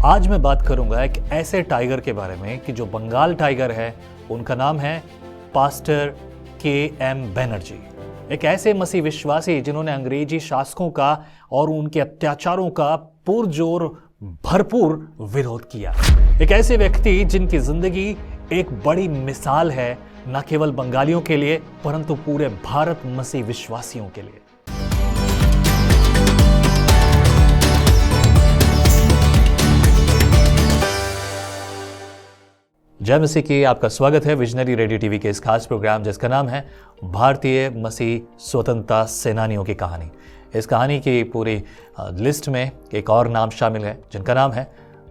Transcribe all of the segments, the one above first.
आज मैं बात करूंगा एक ऐसे टाइगर के बारे में कि जो बंगाल टाइगर है, उनका नाम है पास्टर के.एम. बनर्जी। एक ऐसे मसीह विश्वासी जिन्होंने अंग्रेजी शासकों का और उनके अत्याचारों का पुरजोर भरपूर विरोध किया। एक ऐसे व्यक्ति जिनकी जिंदगी एक बड़ी मिसाल है, न केवल बंगालियों के लिए परंतु पूरे भारत मसीह विश्वासियों के लिए। जय मसीह की, आपका स्वागत है विजनरी रेडियो टीवी के इस खास प्रोग्राम जिसका नाम है भारतीय मसीह स्वतंत्रता सेनानियों की कहानी। इस कहानी की पूरी लिस्ट में एक और नाम शामिल है जिनका नाम है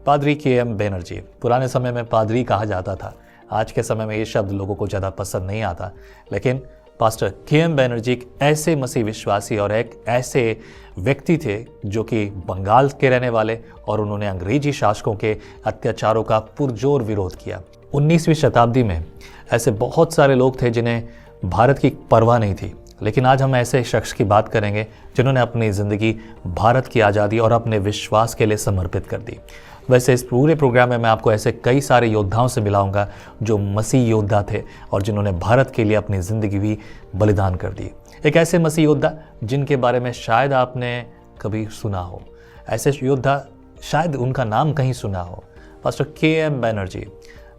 पादरी के.एम. बनर्जी। पुराने समय में पादरी कहा जाता था, आज के समय में ये शब्द लोगों को ज़्यादा पसंद नहीं आता, लेकिन पास्टर के.एम. बनर्जी एक ऐसे मसीह विश्वासी और एक ऐसे व्यक्ति थे जो कि बंगाल के रहने वाले, और उन्होंने अंग्रेजी शासकों के अत्याचारों का पुरजोर विरोध किया। 19वीं शताब्दी में ऐसे बहुत सारे लोग थे जिन्हें भारत की परवाह नहीं थी, लेकिन आज हम ऐसे शख्स की बात करेंगे जिन्होंने अपनी ज़िंदगी भारत की आज़ादी और अपने विश्वास के लिए समर्पित कर दी। वैसे इस पूरे प्रोग्राम में मैं आपको ऐसे कई सारे योद्धाओं से मिलाऊंगा जो मसीह योद्धा थे और जिन्होंने भारत के लिए अपनी ज़िंदगी भी बलिदान कर दी। एक ऐसे मसीह योद्धा जिनके बारे में शायद आपने कभी सुना हो, ऐसे योद्धा शायद उनका नाम कहीं सुना हो, पास्टर के.एम. बनर्जी,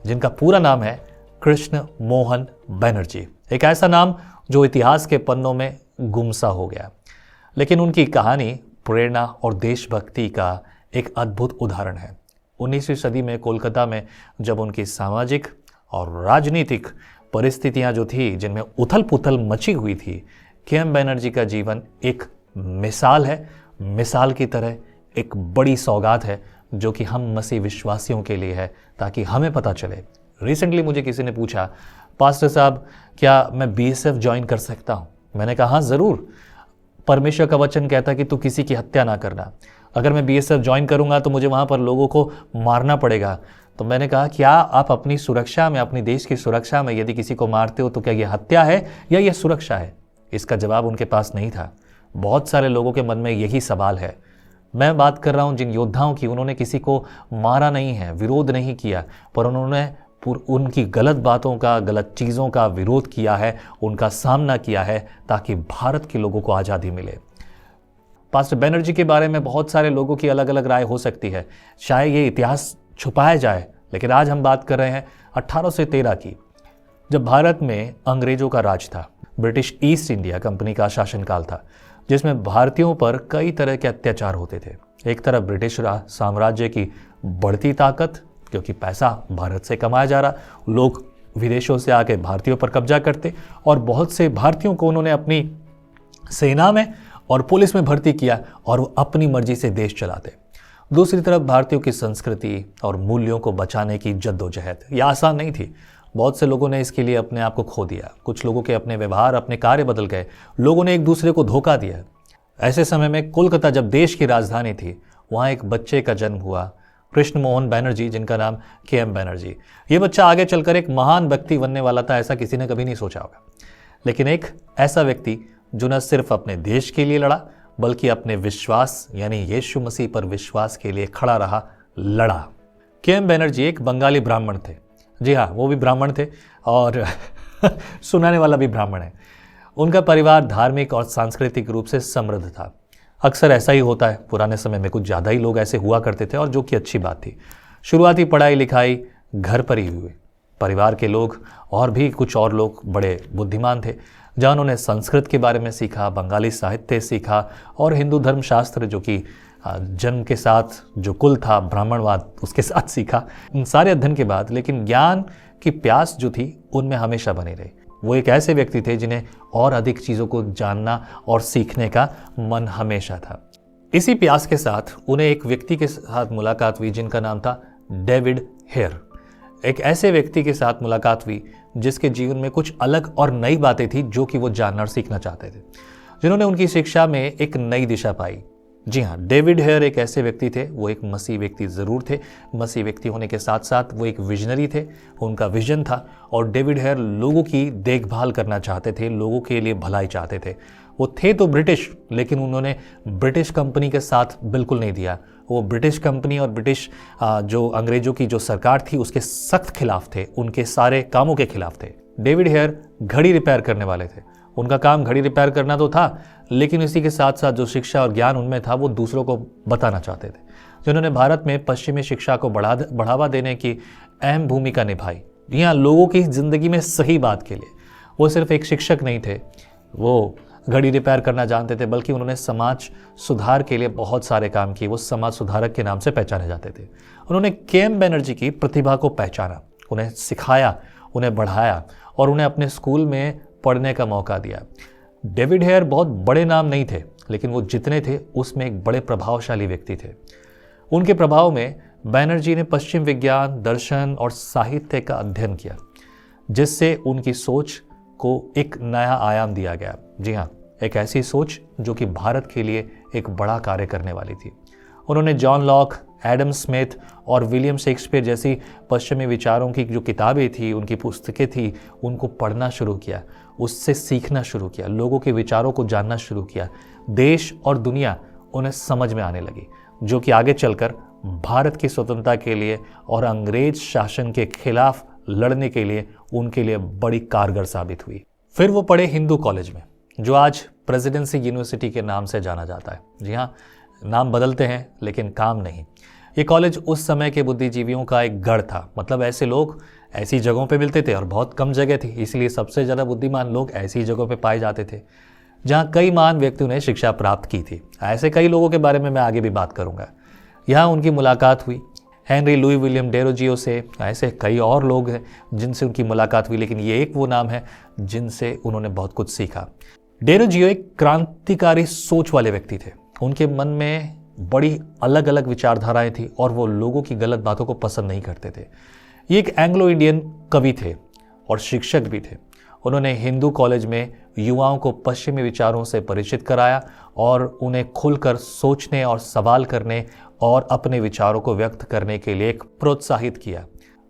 जिनका पूरा नाम है कृष्ण मोहन बनर्जी। एक ऐसा नाम जो इतिहास के पन्नों में गुमसा हो गया, लेकिन उनकी कहानी प्रेरणा और देशभक्ति का एक अद्भुत उदाहरण है। 19वीं सदी में कोलकाता में जब उनकी सामाजिक और राजनीतिक परिस्थितियां जो थी, जिनमें उथल पुथल मची हुई थी, के.एम. बनर्जी का जीवन एक मिसाल है, मिसाल की तरह एक बड़ी सौगात है जो कि हम मसीह विश्वासियों के लिए है, ताकि हमें पता चले। रिसेंटली मुझे किसी ने पूछा, पास्टर साहब क्या मैं बीएसएफ ज्वाइन कर सकता हूँ? मैंने कहा हाँ ज़रूर। परमेश्वर का वचन कहता है कि तू किसी की हत्या ना करना। अगर मैं बीएसएफ ज्वाइन करूंगा तो मुझे वहाँ पर लोगों को मारना पड़ेगा। तो मैंने कहा क्या आप अपनी सुरक्षा में, अपनी देश की सुरक्षा में यदि किसी को मारते हो तो क्या यह हत्या है या यह सुरक्षा है? इसका जवाब उनके पास नहीं था। बहुत सारे लोगों के मन में यही सवाल है। मैं बात कर रहा हूँ जिन योद्धाओं की, उन्होंने किसी को मारा नहीं है, विरोध नहीं किया, पर उन्होंने उनकी गलत बातों का, गलत चीज़ों का विरोध किया है, उनका सामना किया है, ताकि भारत के लोगों को आज़ादी मिले। पास्टर बनर्जी के बारे में बहुत सारे लोगों की अलग अलग राय हो सकती है, शायद ये इतिहास छुपाया जाए, लेकिन आज हम बात कर रहे हैं 1813 की, जब भारत में अंग्रेजों का राज था। ब्रिटिश ईस्ट इंडिया कंपनी का शासनकाल था, जिसमें भारतीयों पर कई तरह के अत्याचार होते थे। एक तरफ ब्रिटिश साम्राज्य की बढ़ती ताकत, क्योंकि पैसा भारत से कमाया जा रहा, लोग विदेशों से आके भारतीयों पर कब्जा करते और बहुत से भारतीयों को उन्होंने अपनी सेना में और पुलिस में भर्ती किया और वो अपनी मर्जी से देश चलाते। दूसरी तरफ भारतीयों की संस्कृति और मूल्यों को बचाने की जद्दोजहद, यह आसान नहीं थी। बहुत से लोगों ने इसके लिए अपने आप को खो दिया, कुछ लोगों के अपने व्यवहार, अपने कार्य बदल गए, लोगों ने एक दूसरे को धोखा दिया। ऐसे समय में कोलकाता जब देश की राजधानी थी, वहाँ एक बच्चे का जन्म हुआ, कृष्ण मोहन बनर्जी, जिनका नाम के.एम. बनर्जी। ये बच्चा आगे चलकर एक महान व्यक्ति बनने वाला था, ऐसा किसी ने कभी नहीं सोचा होगा। लेकिन एक ऐसा व्यक्ति जो न सिर्फ अपने देश के लिए लड़ा, बल्कि अपने विश्वास यानी यीशु मसीह पर विश्वास के लिए खड़ा रहा, लड़ा। के.एम. बनर्जी एक बंगाली ब्राह्मण थे। जी हाँ, वो भी ब्राह्मण थे और सुनाने वाला भी ब्राह्मण है। उनका परिवार धार्मिक और सांस्कृतिक रूप से समृद्ध था। अक्सर ऐसा ही होता है, पुराने समय में कुछ ज़्यादा ही लोग ऐसे हुआ करते थे, और जो कि अच्छी बात थी। शुरुआती पढ़ाई लिखाई घर पर ही हुई। परिवार के लोग और भी कुछ और लोग बड़े बुद्धिमान थे, जहाँ उन्होंने संस्कृत के बारे में सीखा, बंगाली साहित्य सीखा और हिंदू धर्मशास्त्र, जो कि जन्म के साथ जो कुल था ब्राह्मणवाद, उसके साथ सीखा। इन सारे अध्ययन के बाद लेकिन ज्ञान की प्यास जो थी उनमें हमेशा बनी रही। वो एक ऐसे व्यक्ति थे जिन्हें और अधिक चीज़ों को जानना और सीखने का मन हमेशा था। इसी प्यास के साथ उन्हें एक व्यक्ति के साथ मुलाकात हुई जिनका नाम था डेविड हेयर। एक ऐसे व्यक्ति के साथ मुलाकात हुई जिसके जीवन में कुछ अलग और नई बातें थी जो कि वो जानना और सीखना चाहते थे, जिन्होंने उनकी शिक्षा में एक नई दिशा पाई। जी हाँ, डेविड हेयर एक ऐसे व्यक्ति थे, वो एक मसीह व्यक्ति ज़रूर थे। मसीह व्यक्ति होने के साथ साथ वो एक विजनरी थे, उनका विजन था। और डेविड हेयर लोगों की देखभाल करना चाहते थे, लोगों के लिए भलाई चाहते थे। वो थे तो ब्रिटिश, लेकिन उन्होंने ब्रिटिश कंपनी के साथ बिल्कुल नहीं दिया। वो ब्रिटिश कंपनी और ब्रिटिश जो अंग्रेज़ों की जो सरकार थी उसके सख्त खिलाफ थे, उनके सारे कामों के खिलाफ थे। डेविड हेयर घड़ी रिपेयर करने वाले थे। उनका काम घड़ी रिपेयर करना तो था, लेकिन इसी के साथ साथ जो शिक्षा और ज्ञान उनमें था वो दूसरों को बताना चाहते थे। जिन्होंने भारत में पश्चिमी शिक्षा को बढ़ावा देने की अहम भूमिका निभाई। यहाँ लोगों की ज़िंदगी में सही बात के लिए वो सिर्फ एक शिक्षक नहीं थे, वो घड़ी रिपेयर करना जानते थे, बल्कि उन्होंने समाज सुधार के लिए बहुत सारे काम किए। वो समाज सुधारक के नाम से पहचाने जाते थे। उन्होंने के.एम. बनर्जी की प्रतिभा को पहचाना, उन्हें सिखाया, उन्हें बढ़ाया और उन्हें अपने स्कूल में पढ़ने का मौका दिया। डेविड हेयर बहुत बड़े नाम नहीं थे, लेकिन वो जितने थे उसमें एक बड़े प्रभावशाली व्यक्ति थे। उनके प्रभाव में बनर्जी ने पश्चिम विज्ञान, दर्शन और साहित्य का अध्ययन किया, जिससे उनकी सोच को एक नया आयाम दिया गया। जी हाँ, एक ऐसी सोच जो कि भारत के लिए एक बड़ा कार्य करने वाली थी। उन्होंने जॉन लॉक, एडम स्मिथ और विलियम शेक्सपियर जैसी पश्चिमी विचारों की जो किताबें थी, उनकी पुस्तकें थी, उनको पढ़ना शुरू किया, उससे सीखना शुरू किया, लोगों के विचारों को जानना शुरू किया। देश और दुनिया उन्हें समझ में आने लगी, जो कि आगे चलकर भारत की स्वतंत्रता के लिए और अंग्रेज शासन के खिलाफ लड़ने के लिए उनके लिए बड़ी कारगर साबित हुई। फिर वो पढ़े हिंदू कॉलेज में, जो आज प्रेसिडेंसी यूनिवर्सिटी के नाम से जाना जाता है। जी हाँ, नाम बदलते हैं लेकिन काम नहीं। ये कॉलेज उस समय के बुद्धिजीवियों का एक गढ़ था। मतलब ऐसे लोग ऐसी जगहों पे मिलते थे और बहुत कम जगह थी, इसलिए सबसे ज़्यादा बुद्धिमान लोग ऐसी जगहों पे पाए जाते थे जहाँ कई महान व्यक्तियों ने शिक्षा प्राप्त की थी। ऐसे कई लोगों के बारे में मैं आगे भी बात करूँगा। यहाँ उनकी मुलाकात हुई हेनरी लुई विलियम डेरोजियो से। ऐसे कई और लोग हैं जिनसे उनकी मुलाकात हुई, लेकिन ये एक वो नाम है जिनसे उन्होंने बहुत कुछ सीखा। डेरोजियो एक क्रांतिकारी सोच वाले व्यक्ति थे। उनके मन में बड़ी अलग अलग विचारधाराएं थी और वो लोगों की गलत बातों को पसंद नहीं करते थे। ये एक एंग्लो इंडियन कवि थे और शिक्षक भी थे। उन्होंने हिंदू कॉलेज में युवाओं को पश्चिमी विचारों से परिचित कराया और उन्हें खुलकर सोचने और सवाल करने और अपने विचारों को व्यक्त करने के लिए प्रोत्साहित किया।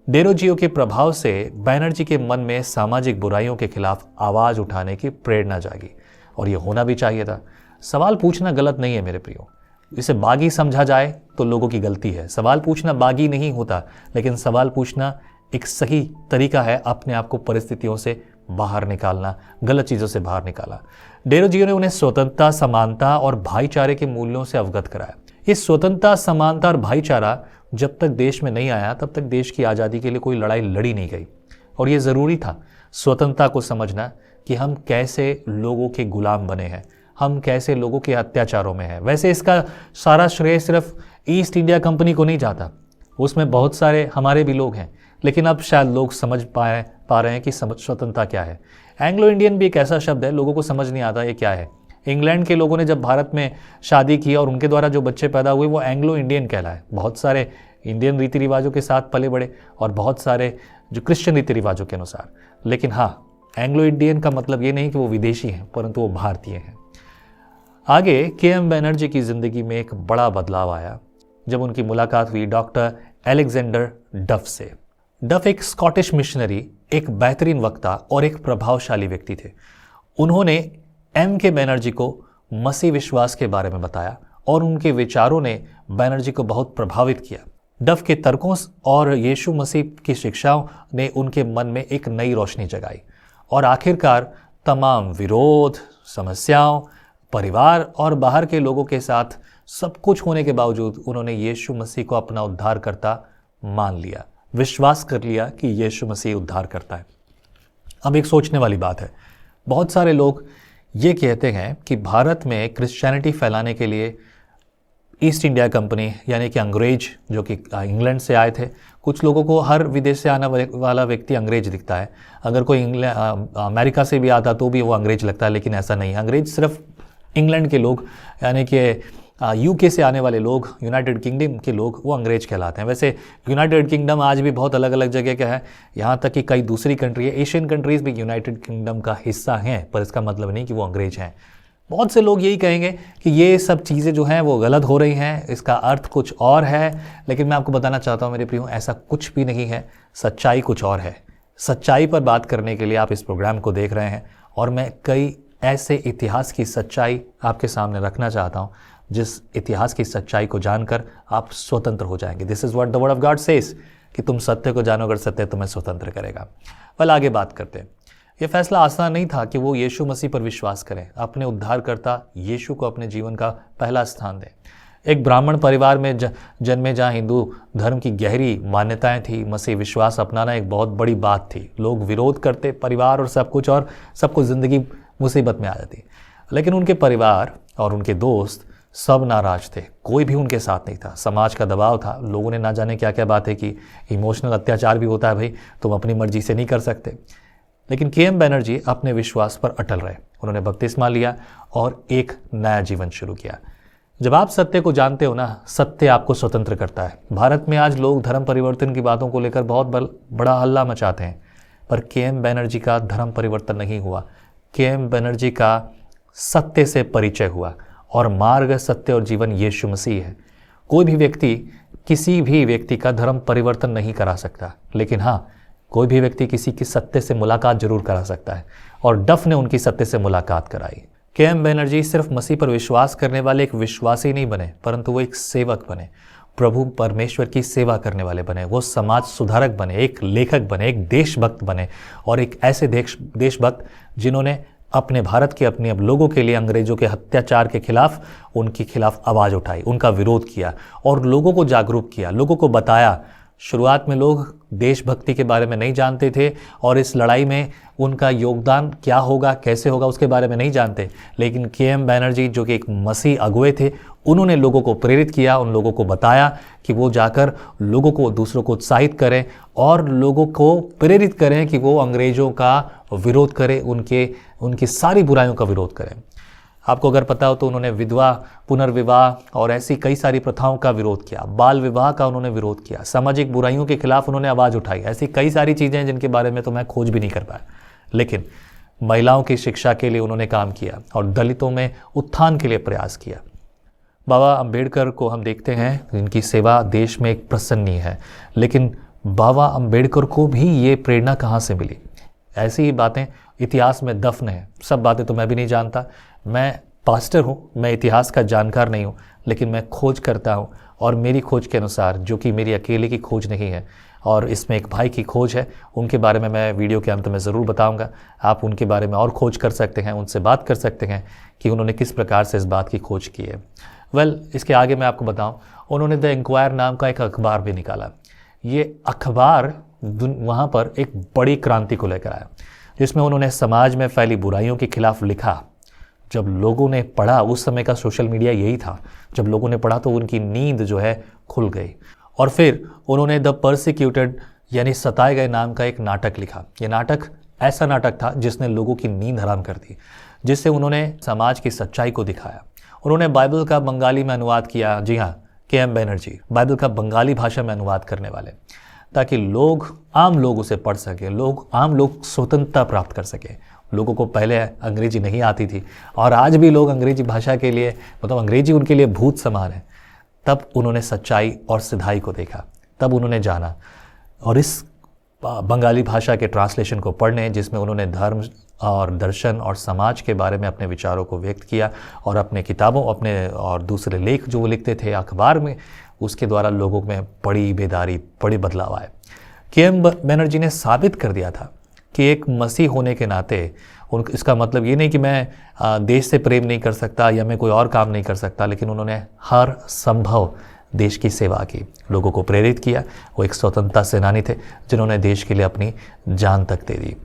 डेरोजियो के प्रभाव से बनर्जी के मन में सामाजिक बुराइयों के खिलाफ आवाज़ उठाने की प्रेरणा जागी, और ये होना भी चाहिए था। सवाल पूछना गलत नहीं है मेरे प्रियो, इसे बागी समझा जाए तो लोगों की गलती है। सवाल पूछना बागी नहीं होता, लेकिन सवाल पूछना एक सही तरीका है अपने आप को परिस्थितियों से बाहर निकालना, गलत चीज़ों से बाहर निकाला। डेरोजियो ने उन्हें स्वतंत्रता, समानता और भाईचारे के मूल्यों से अवगत कराया। ये स्वतंत्रता, समानता और भाईचारा जब तक देश में नहीं आया तब तक देश की आज़ादी के लिए कोई लड़ाई लड़ी नहीं गई, और ये ज़रूरी था स्वतंत्रता को समझना कि हम कैसे लोगों के गुलाम बने हैं, हम कैसे लोगों के अत्याचारों में हैं। वैसे इसका सारा श्रेय सिर्फ ईस्ट इंडिया कंपनी को नहीं जाता, उसमें बहुत सारे हमारे भी लोग हैं, लेकिन अब शायद लोग समझ पा रहे हैं कि स्वतंत्रता क्या है। एंग्लो इंडियन भी एक ऐसा शब्द है, लोगों को समझ नहीं आता ये क्या है। इंग्लैंड के लोगों ने जब भारत में शादी की और उनके द्वारा जो बच्चे पैदा हुए वो एंग्लो इंडियन कहलाए। बहुत सारे इंडियन रीति रिवाजों के साथ पले बड़े और बहुत सारे जो क्रिश्चियन रीति रिवाजों के अनुसार। लेकिन हाँ, एंग्लो इंडियन का मतलब ये नहीं कि वो विदेशी हैं, परंतु वो भारतीय हैं। आगे के.एम. बनर्जी की ज़िंदगी में एक बड़ा बदलाव आया जब उनकी मुलाकात हुई डॉक्टर अलेक्जेंडर डफ से। डफ एक स्कॉटिश मिशनरी, एक बेहतरीन वक्ता और एक प्रभावशाली व्यक्ति थे। उन्होंने एम के बनर्जी को मसीह विश्वास के बारे में बताया और उनके विचारों ने बनर्जी को बहुत प्रभावित किया। डफ के तर्कों और यीशु मसीह की शिक्षाओं ने उनके मन में एक नई रोशनी जगाई, और आखिरकार तमाम विरोध, समस्याओं, परिवार और बाहर के लोगों के साथ सब कुछ होने के बावजूद उन्होंने यीशु मसीह को अपना उद्धारकर्ता मान लिया, विश्वास कर लिया कि यीशु मसीह उद्धार करता है। अब एक सोचने वाली बात है, बहुत सारे लोग ये कहते हैं कि भारत में क्रिश्चियनिटी फैलाने के लिए ईस्ट इंडिया कंपनी यानी कि अंग्रेज जो कि इंग्लैंड से आए थे। कुछ लोगों को हर विदेश से आने वाला व्यक्ति अंग्रेज दिखता है, अगर कोई अमेरिका से भी आता तो भी वो अंग्रेज लगता है, लेकिन ऐसा नहीं है। अंग्रेज सिर्फ इंग्लैंड के लोग यानी कि यूके से आने वाले लोग, यूनाइटेड किंगडम के लोग, वो अंग्रेज कहलाते हैं। वैसे यूनाइटेड किंगडम आज भी बहुत अलग अलग जगह का है, यहाँ तक कि कई दूसरी कंट्री है, एशियन कंट्रीज़ भी यूनाइटेड किंगडम का हिस्सा हैं, पर इसका मतलब नहीं कि वो अंग्रेज हैं। बहुत से लोग यही कहेंगे कि ये सब चीज़ें जो हैं वो गलत हो रही हैं, इसका अर्थ कुछ और है, लेकिन मैं आपको बताना चाहता हूँ मेरे प्रियो, ऐसा कुछ भी नहीं है, सच्चाई कुछ और है। सच्चाई पर बात करने के लिए आप इस प्रोग्राम को देख रहे हैं और मैं कई ऐसे इतिहास की सच्चाई आपके सामने रखना चाहता हूँ जिस इतिहास की सच्चाई को जानकर आप स्वतंत्र हो जाएंगे। This is what the word of God says कि तुम सत्य को जानो, अगर सत्य तुम्हें स्वतंत्र करेगा। वेल, आगे बात करते हैं। ये फैसला आसान नहीं था कि वो यीशु मसीह पर विश्वास करें, अपने उद्धारकर्ता यीशु को अपने जीवन का पहला स्थान दें। एक ब्राह्मण परिवार में जन्मे, जहाँ हिंदू धर्म की गहरी मान्यताएं थी, मसीह विश्वास अपनाना एक बहुत बड़ी बात थी। लोग विरोध करते, परिवार और सब कुछ, और सबको ज़िंदगी मुसीबत में आ जाती। लेकिन उनके परिवार और उनके दोस्त सब नाराज थे, कोई भी उनके साथ नहीं था। समाज का दबाव था, लोगों ने ना जाने क्या क्या बातें की। इमोशनल अत्याचार भी होता है भाई, तुम अपनी मर्जी से नहीं कर सकते। लेकिन के.एम. बैनर्जी अपने विश्वास पर अटल रहे। उन्होंने बपतिस्मा लिया और एक नया जीवन शुरू किया। जब आप सत्य को जानते हो ना, सत्य आपको स्वतंत्र करता है। भारत में आज लोग धर्म परिवर्तन की बातों को लेकर बहुत बड़ा हल्ला मचाते हैं, पर के.एम. बैनर्जी का धर्म परिवर्तन नहीं हुआ। के.एम. बैनर्जी का सत्य से परिचय हुआ, और मार्ग, सत्य और जीवन यीशु मसीह है। कोई भी व्यक्ति किसी भी व्यक्ति का धर्म परिवर्तन नहीं करा सकता, लेकिन हाँ, कोई भी व्यक्ति किसी की सत्य से मुलाकात जरूर करा सकता है, और डफ ने उनकी सत्य से मुलाकात कराई। के.एम. बैनर्जी सिर्फ मसीह पर विश्वास करने वाले एक विश्वासी नहीं बने, परंतु वो एक सेवक बने, प्रभु परमेश्वर की सेवा करने वाले बने। वो समाज सुधारक बने, एक लेखक बने, एक देशभक्त बने, और एक ऐसे देशभक्त जिन्होंने अपने भारत के, अपने अब लोगों के लिए अंग्रेजों के अत्याचार के खिलाफ, उनके खिलाफ आवाज़ उठाई, उनका विरोध किया और लोगों को जागरूक किया, लोगों को बताया। शुरुआत में लोग देशभक्ति के बारे में नहीं जानते थे, और इस लड़ाई में उनका योगदान क्या होगा, कैसे होगा, उसके बारे में नहीं जानते। लेकिन के.एम. बैनर्जी, जो कि एक मसीह अगुवे थे, उन्होंने लोगों को प्रेरित किया, उन लोगों को बताया कि वो जाकर लोगों को, दूसरों को उत्साहित करें और लोगों को प्रेरित करें कि वो अंग्रेज़ों का विरोध करें, उनकी सारी बुराइयों का विरोध करें। आपको अगर पता हो तो उन्होंने विधवा पुनर्विवाह और ऐसी कई सारी प्रथाओं का विरोध किया, बाल विवाह का उन्होंने विरोध किया, सामाजिक बुराइयों के खिलाफ उन्होंने आवाज़ उठाई। ऐसी कई सारी चीज़ें हैं जिनके बारे में तो मैं खोज भी नहीं कर पाया। लेकिन महिलाओं की शिक्षा के लिए उन्होंने काम किया और दलितों में उत्थान के लिए प्रयास किया। बाबा अम्बेडकर को हम देखते हैं, इनकी सेवा देश में एक प्रसन्नीय है, लेकिन बाबा अम्बेडकर को भी ये प्रेरणा कहाँ से मिली? ऐसी ही बातें इतिहास में दफन है। सब बातें तो मैं भी नहीं जानता, मैं पास्टर हूँ, मैं इतिहास का जानकार नहीं हूँ, लेकिन मैं खोज करता हूँ, और मेरी खोज के अनुसार, जो कि मेरी अकेले की खोज नहीं है, और इसमें एक भाई की खोज है, उनके बारे में मैं वीडियो के अंत में ज़रूर बताऊंगा। आप उनके बारे में और खोज कर सकते हैं, उनसे बात कर सकते हैं कि उन्होंने किस प्रकार से इस बात की खोज की है। वेल, इसके आगे मैं आपको बताऊं, उन्होंने द इंक्वायर नाम का एक अखबार भी निकाला। ये अखबार वहाँ पर एक बड़ी क्रांति को लेकर आया, जिसमें उन्होंने समाज में फैली बुराइयों के खिलाफ लिखा। जब लोगों ने पढ़ा, उस समय का सोशल मीडिया यही था, जब लोगों ने पढ़ा तो उनकी नींद जो है खुल गई। और फिर उन्होंने द परसिक्यूटेड यानी सताए गए नाम का एक नाटक लिखा। ये नाटक ऐसा नाटक था जिसने लोगों की नींद हराम कर दी, जिससे उन्होंने समाज की सच्चाई को दिखाया। उन्होंने बाइबल का बंगाली में अनुवाद किया। जी हाँ, के.एम. बैनर्जी बाइबल का बंगाली भाषा में अनुवाद करने वाले, ताकि आम लोग उसे पढ़ सके, आम लोग स्वतंत्रता प्राप्त कर सके। लोगों को पहले अंग्रेजी नहीं आती थी, और आज भी लोग अंग्रेजी भाषा के लिए, मतलब अंग्रेजी उनके लिए भूत समान है। तब उन्होंने सच्चाई और सिधाई को देखा, तब उन्होंने जाना, और इस बंगाली भाषा के ट्रांसलेशन को पढ़ने, जिसमें उन्होंने धर्म और दर्शन और समाज के बारे में अपने विचारों को व्यक्त किया, और अपने किताबों, अपने और दूसरे लेख जो वो लिखते थे अखबार में, उसके द्वारा लोगों में बड़ी बेदारी, बड़ी बदलाव आए। के.एम. बैनर्जी ने साबित कर दिया था कि एक मसीह होने के नाते इसका मतलब ये नहीं कि मैं देश से प्रेम नहीं कर सकता या मैं कोई और काम नहीं कर सकता, लेकिन उन्होंने हर संभव देश की सेवा की, लोगों को प्रेरित किया। वो एक स्वतंत्रता सेनानी थे जिन्होंने देश के लिए अपनी जान तक दे दी।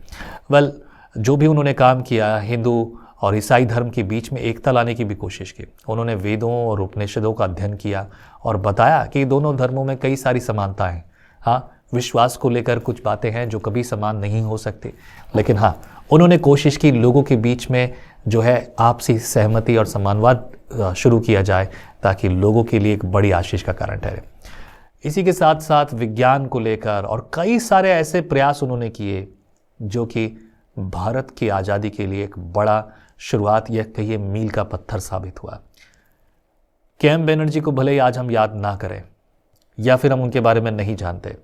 वेल, जो भी उन्होंने काम किया, हिंदू और ईसाई धर्म के बीच में एकता लाने की भी कोशिश की। उन्होंने वेदों और उपनिषदों का अध्ययन किया और बताया कि दोनों धर्मों में कई सारी समानताएं हैं। हाँ, विश्वास को लेकर कुछ बातें हैं जो कभी समान नहीं हो सकती, लेकिन हाँ, उन्होंने कोशिश की लोगों के बीच में जो है आपसी सहमति और सम्मानवाद शुरू किया जाए, ताकि लोगों के लिए एक बड़ी आशीष का कारण ठहरे। इसी के साथ साथ विज्ञान को लेकर और कई सारे ऐसे प्रयास उन्होंने किए जो कि भारत की आज़ादी के लिए एक बड़ा शुरुआत या कहिए मील का पत्थर साबित हुआ। के.एम. बैनर्जी को भले ही आज हम याद ना करें या फिर हम उनके बारे में नहीं जानते,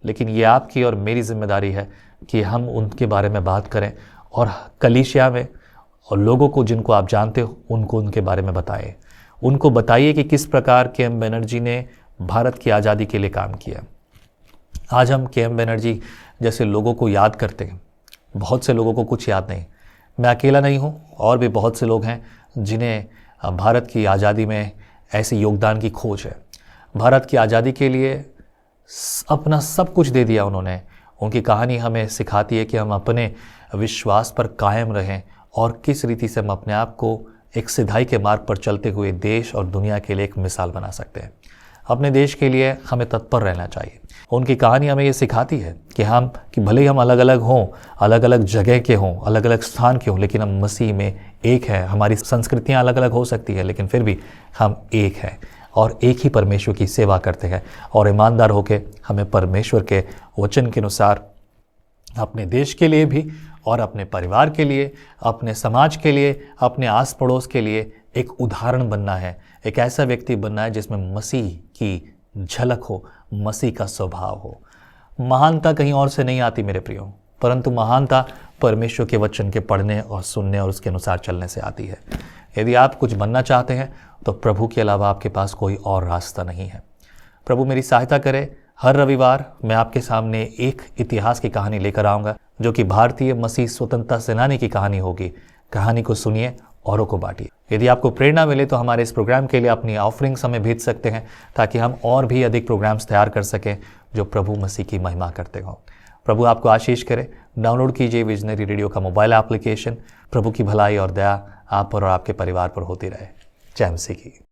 लेकिन ये आपकी और मेरी जिम्मेदारी है कि हम उनके बारे में बात करें, और कलीसिया में और लोगों को जिनको आप जानते हो उनको उनके बारे में बताएं, उनको बताइए कि किस प्रकार के एम बनर्जी ने भारत की आज़ादी के लिए काम किया। आज हम के एम बनर्जी जैसे लोगों को याद करते हैं, बहुत से लोगों को कुछ याद नहीं। मैं अकेला नहीं हूँ, और भी बहुत से लोग हैं जिन्हें भारत की आज़ादी में ऐसे योगदान की खोज है। भारत की आज़ादी के लिए अपना सब कुछ दे दिया उन्होंने। उनकी कहानी हमें सिखाती है कि हम अपने विश्वास पर कायम रहें और किस रीति से हम अपने आप को एक सिधाई के मार्ग पर चलते हुए देश और दुनिया के लिए एक मिसाल बना सकते हैं। अपने देश के लिए हमें तत्पर रहना चाहिए। उनकी कहानी हमें ये सिखाती है कि भले ही हम अलग अलग हों, अलग अलग जगह के हों, अलग अलग स्थान के हों, लेकिन हम मसीह में एक हैं। हमारी संस्कृतियाँ अलग अलग हो सकती है, लेकिन फिर भी हम एक हैं और एक ही परमेश्वर की सेवा करते हैं। और ईमानदार होकर हमें परमेश्वर के वचन के अनुसार अपने देश के लिए भी और अपने परिवार के लिए, अपने समाज के लिए, अपने आस पड़ोस के लिए एक उदाहरण बनना है। एक ऐसा व्यक्ति बनना है जिसमें मसीह की झलक हो, मसीह का स्वभाव हो। महानता कहीं और से नहीं आती मेरे प्रियो, परंतु महानता परमेश्वर के वचन के पढ़ने और सुनने और उसके अनुसार चलने से आती है। यदि आप कुछ बनना चाहते हैं तो प्रभु के अलावा आपके पास कोई और रास्ता नहीं है। प्रभु मेरी सहायता करे। हर रविवार मैं आपके सामने एक इतिहास की कहानी लेकर आऊँगा, जो कि भारतीय मसीह स्वतंत्रता सेनानी की कहानी होगी। कहानी को सुनिए, औरों को बांटिए। यदि आपको प्रेरणा मिले तो हमारे इस प्रोग्राम के लिए अपनी ऑफरिंग्स हमें भेज सकते हैं, ताकि हम और भी अधिक प्रोग्राम्स तैयार कर सकें जो प्रभु मसीह की महिमा करते हों। प्रभु आपको आशीष करे। डाउनलोड कीजिए विजनरी रेडियो का मोबाइल एप्लीकेशन। प्रभु की भलाई और दया आप पर और आपके परिवार पर होती रहे। जय मसीह की।